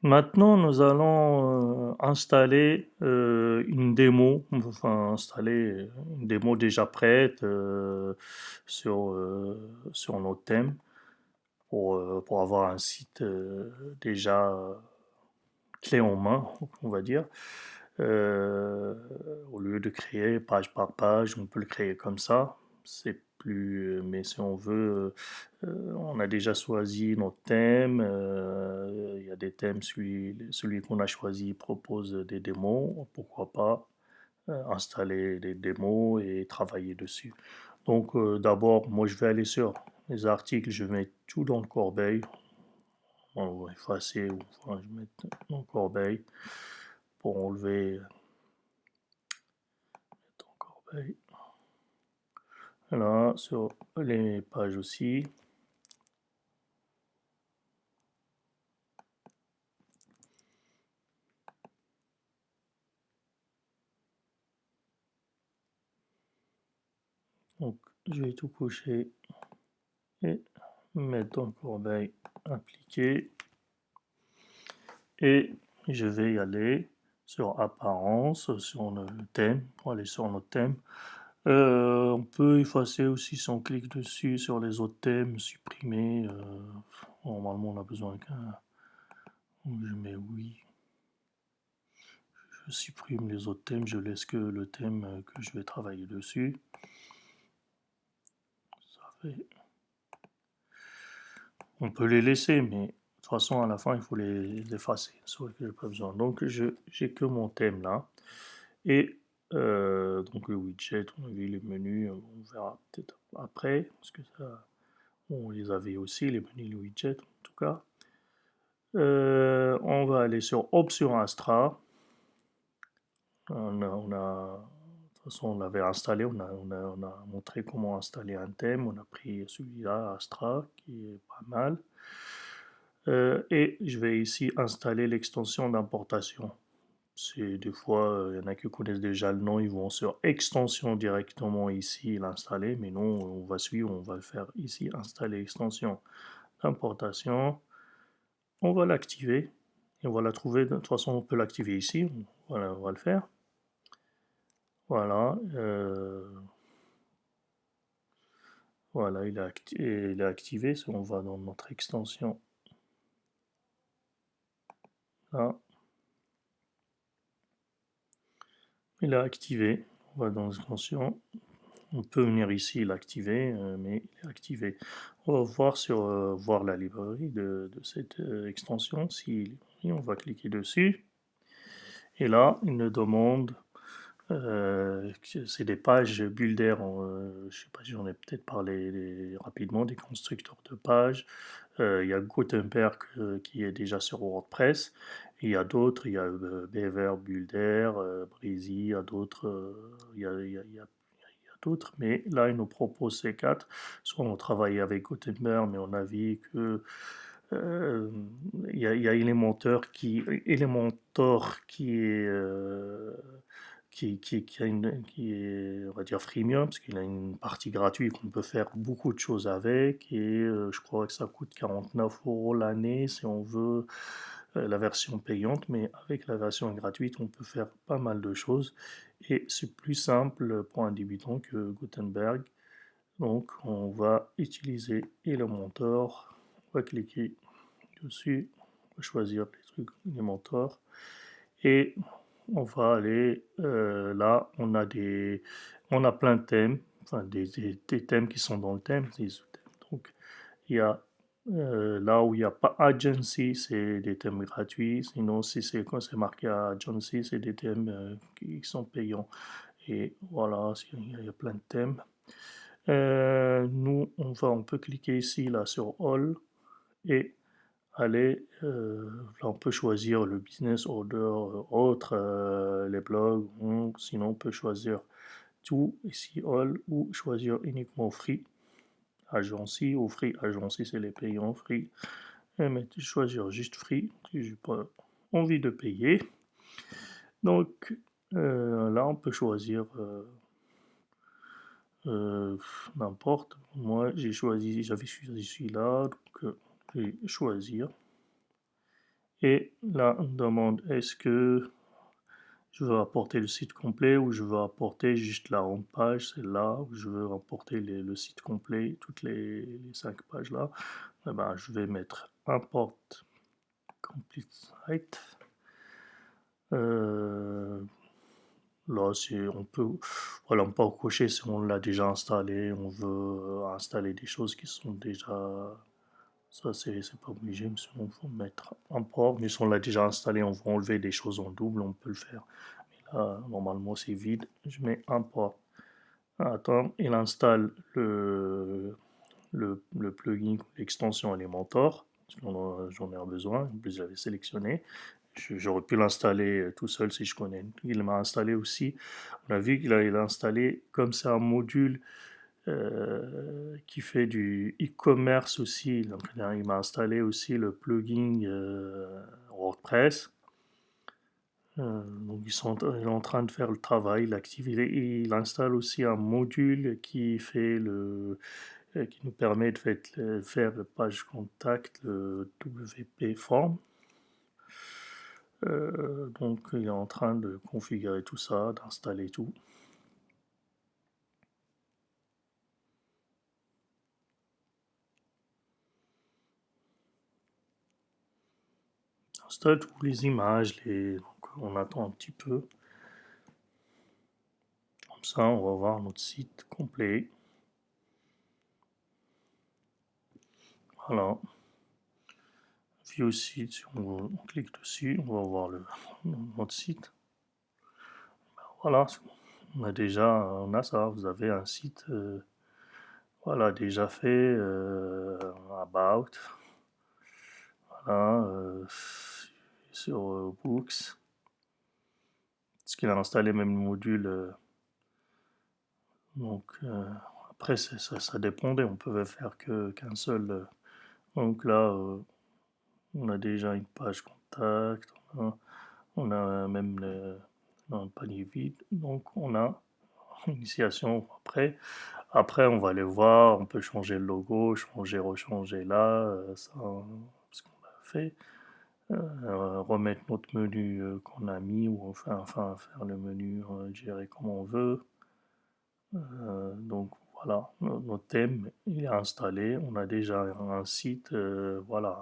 Maintenant, nous allons installer une démo, enfin installer une démo déjà prête sur nos thèmes pour avoir un site déjà clé en main, on va dire. Euh, Au lieu de créer page par page, on peut le créer comme ça. C'est plus, mais si on veut, on a déjà choisi notre thème. Il y a des thèmes, celui qu'on a choisi propose des démos. Pourquoi pas installer des démos et travailler dessus. Donc d'abord, moi je vais aller sur les articles, je vais mettre tout dans le corbeille. On va effacer, ou enfin, je vais mettre dans le corbeille pour enlever dans le corbeille. Là, sur les pages aussi. Donc, je vais tout cocher et mettre dans le corbeil appliquer. Et je vais y aller sur apparence, sur le thème, pour aller sur notre thème. On peut effacer aussi si on clique dessus sur les autres thèmes, supprimer. Normalement, on a besoin qu'un. Je mets oui. Je supprime les autres thèmes, je laisse que le thème que je vais travailler dessus. Ça fait. On peut les laisser, mais de toute façon, à la fin, il faut les effacer. C'est vrai que j'ai pas besoin. Donc, j'ai que mon thème là. Et donc, le widget, on a vu les menus, on verra peut-être après, parce que ça, on les avait aussi, les menus, les widgets, en tout cas. On va aller sur Option Astra. De toute façon, on l'avait installé, on a montré comment installer un thème. On a pris celui-là, Astra, qui est pas mal. Et je vais ici installer l'extension d'importation. C'est des fois, il y en a qui connaissent déjà le nom, ils vont sur extension directement ici l'installer, mais non, on va suivre, on va le faire ici, installer extension d'importation. On va l'activer et on va la trouver. De toute façon, on peut l'activer ici. Voilà, on va le faire. Voilà, voilà, il est activé. Si on va dans notre extension, là, il est activé. On va dans l'extension. On peut venir ici l'activer, mais il est activé. On va voir voir la librairie de cette extension. Si, on va cliquer dessus. Et là, il nous demande, c'est des pages Builder. Je ne sais pas si j'en ai peut-être parlé rapidement, des constructeurs de pages. Il y a Gutenberg qui est déjà sur WordPress. Il y a d'autres, il y a Beaver, Builder, Breezy, il y a d'autres, il y a d'autres, mais là, il nous propose ces quatre. Soit on travaille avec Gutenberg, mais on a vu que euh, il y a Elementor qui est, on va dire, freemium, parce qu'il a une partie gratuite qu'on peut faire beaucoup de choses avec, et je crois que ça coûte 49 € l'année si on veut la version payante, mais avec la version gratuite, on peut faire pas mal de choses, et c'est plus simple pour un débutant que Gutenberg. Donc, on va utiliser Elementor, on va cliquer dessus, on va choisir les trucs Elementor, et on va aller là, on a plein de thèmes, enfin des thèmes qui sont dans le thème, des sous-thèmes. Donc il y a là où il n'y a pas agency, c'est des thèmes gratuits. Sinon, si c'est quand c'est marqué agency, c'est des thèmes qui sont payants. Et voilà, il y a plein de thèmes. Nous, on peut cliquer ici là sur All et aller, là on peut choisir le business order autre, les blogs, sinon on peut choisir tout ici all ou choisir uniquement free agency ou free agency c'est les payants free, mais choisir juste free si j'ai pas envie de payer. Donc là on peut choisir euh, n'importe. Moi j'avais choisi celui-là, donc je vais choisir Et là, on demande est-ce que je veux apporter le site complet ou je veux apporter juste la home page, c'est là où je veux apporter le site complet, toutes les 5 pages là. Eh ben, je vais mettre import complete site. Euh, Là, on peut, voilà, on peut cocher si on l'a déjà installé, on veut installer des choses qui sont déjà, ça c'est pas obligé, mais sinon il faut mettre import, mais si on l'a déjà installé, on veut enlever des choses en double, on peut le faire. Mais là, normalement c'est vide, je mets import. Attends, il installe le plugin, l'extension Elementor, parce que j'en ai besoin, en plus j'avais sélectionné. J'aurais pu l'installer tout seul si je connais. Il m'a installé aussi. On a vu il a installé, comme c'est un module qui fait du e-commerce aussi. Donc, il m'a installé aussi le plugin WordPress. Donc il est en train de faire le travail, l'activité. Il installe aussi un module qui fait qui nous permet de faire le page contact, le WP Form. Donc il est en train de configurer tout ça, d'installer tout. Il installe toutes les images, donc on attend un petit peu. Comme ça, on va voir notre site complet. Voilà. View site, si on clique dessus, on va voir notre site. Voilà, on a ça. Vous avez un site, voilà, déjà fait, about, voilà, sur Books. Parce qu'il a installé même le module. Donc après, ça dépendait. On pouvait faire qu'un seul. Donc là, on a déjà une page contact. On a même un panier vide. Donc on a initiation après, on va aller voir, on peut changer le logo, rechanger là, ça, ce qu'on a fait. Remettre notre menu qu'on a mis, ou enfin faire le menu gérer comme on veut. Donc voilà, notre thème il est installé, on a déjà un site, voilà.